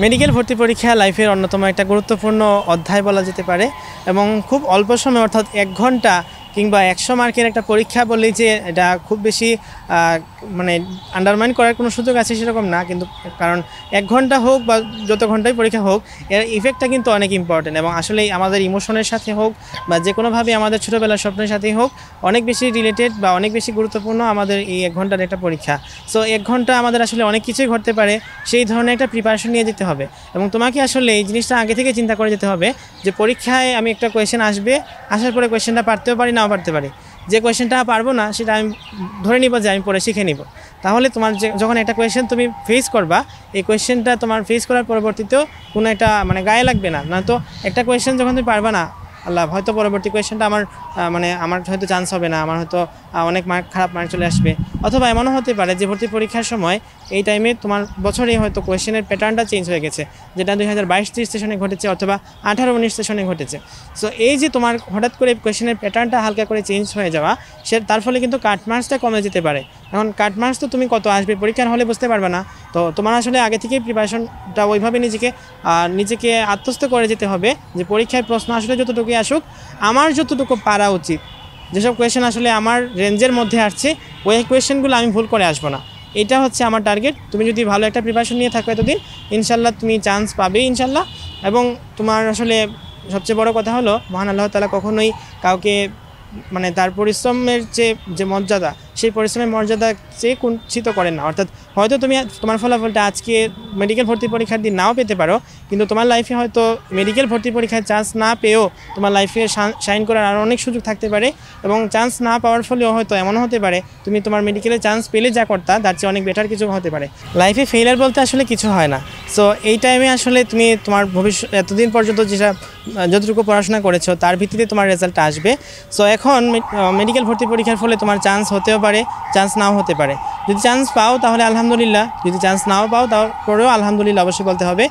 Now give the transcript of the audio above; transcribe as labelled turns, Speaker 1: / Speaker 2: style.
Speaker 1: Medical ভর্তি পরীক্ষা লাইফের অন্যতম একটা গুরুত্বপূর্ণ অধ্যায় বলা যেতে পারে এবং খুব অল্প সময় অর্থাৎ 1 ঘন্টা কিংবা 100 মার্কের একটা পরীক্ষা বললেই যে এটা খুব বেশি মানে আন্ডারমাইন করার কোনো সুযোগ আছে সেরকম না, কিন্তু কারণ 1 ঘন্টা হোক বা যত ঘন্টাই পরীক্ষা হোক এর ইফেক্টটা কিন্তু অনেক ইম্পর্টেন্ট এবং আসলেই আমাদের ইমোশনের সাথে হোক বা যে কোনোভাবে আমাদের ছোটোবেলার স্বপ্নের সাথেই হোক অনেক বেশি রিলেটেড বা অনেক বেশি গুরুত্বপূর্ণ আমাদের এই 1 ঘন্টার একটা পরীক্ষা। সো 1 ঘন্টা আমাদের আসলে অনেক কিছুই ঘটতে পারে, সেই ধরনের একটা প্রিপারেশন নিয়ে যেতে হবে এবং তোমাকে আসলে এই জিনিসটা আগে থেকে চিন্তা করে যেতে হবে যে পরীক্ষায় আমি একটা কোয়েশ্চেন আসবে, আসার পরে কোয়েশ্চেনটা পারতেও পারি নাও পারতে পারি, যে কোয়েশ্চেনটা পারবো না সেটা আমি ধরে নিব যে আমি পরে শিখে নিব। তাহলে তোমার যখন একটা কোয়েশ্চেন তুমি ফেস করবা এই কোয়েশ্চেনটা তোমার ফেস করার পরবর্তীতেও কোনো একটা মানে গায়ে লাগবে না। তো একটা কোয়েশ্চেন যখন তুমি পারবা না আল্লাহ হয়তো পরবর্তী কোয়েশ্চেনটা আমার হয়তো চান্স হবে না, আমার হয়তো অনেক খারাপ মার্ক চলে আসবে, অথবা এমনও হতে পারে যে ভর্তি পরীক্ষার সময় এই টাইমে তোমার বছরে হয়তো কোয়েশ্চেনের প্যাটার্নটা চেঞ্জ হয়ে গেছে, যেটা 2022-23 সেশনে ঘটেছে অথবা 18-19 সেশনে ঘটেছে। সো এই যে তোমার হঠাৎ করে কোয়েশ্চেনের প্যাটার্নটা হালকা করে চেঞ্জ হয়ে যাওয়া তার ফলে কিন্তু কাট মার্কসটা কমে যেতে পারে। এখন কাট মার্কস তো তুমি কত আসবে পরীক্ষার হলে বুঝতে পারবে না, তো তোমার আসলে আগে থেকেই প্রিপারেশনটা ওইভাবে নিজেকে আত্মস্থ করে যেতে হবে যে পরীক্ষায় প্রশ্ন আসলে যতটুকুই আসুক আমার যতটুকু পারা উচিত, যেসব কোয়েশ্চেন আসলে আমার রেঞ্জের মধ্যে আসছে ওই কোয়েশ্চেনগুলো আমি ভুল করে আসবো না, এটা হচ্ছে আমার টার্গেট। তুমি যদি ভালো একটা প্রিপারেশন নিয়ে থাকো এতদিন ইনশাল্লাহ তুমি চান্স পাবেই ইনশাল্লাহ। এবং তোমার আসলে সবচেয়ে বড় কথা হলো মহান আল্লাহ তাআলা কখনোই কাউকে মানে তার পরিশ্রমের যে মর্যাদা সেই পরিশ্রমের মর্যাদা চেয়ে কুণ্ঠিত করেন না। অর্থাৎ হয়তো তুমি তোমার ফলাফলটা আজকে মেডিকেল ভর্তি পরীক্ষার দিন নাও পেতে পারো, কিন্তু তোমার লাইফে হয়তো মেডিকেল ভর্তি পরীক্ষায় চান্স না পেয়েও তোমার লাইফে শাইন করার আরও অনেক সুযোগ থাকতে পারে এবং চান্স না পাওয়ার ফলেও হয়তো এমনও হতে পারে তুমি তোমার মেডিকেলে চান্স পেলে যা করতা তার চেয়ে অনেক বেটার কিছু হতে পারে। লাইফে ফেইলিয়ার বলতে আসলে কিছু হয় না। সো এই টাইমে আসলে তুমি তোমার ভবিষ্যৎ এতদিন পর্যন্ত যতটুকু পড়াশোনা করেছো তার ভিত্তিতে তোমার রেজাল্টটা আসবে। সো এখন মেডিকেল ভর্তি পরীক্ষার ফলে তোমার চান্স হতেও পারে, চান্স নাও হতে পারে। যদি চান্স পাও তাহলে আলহামদুলিল্লাহ, যদি চান্স নাও পাও তারপরেও আলহামদুলিল্লাহ অবশ্যই বলতে হবে।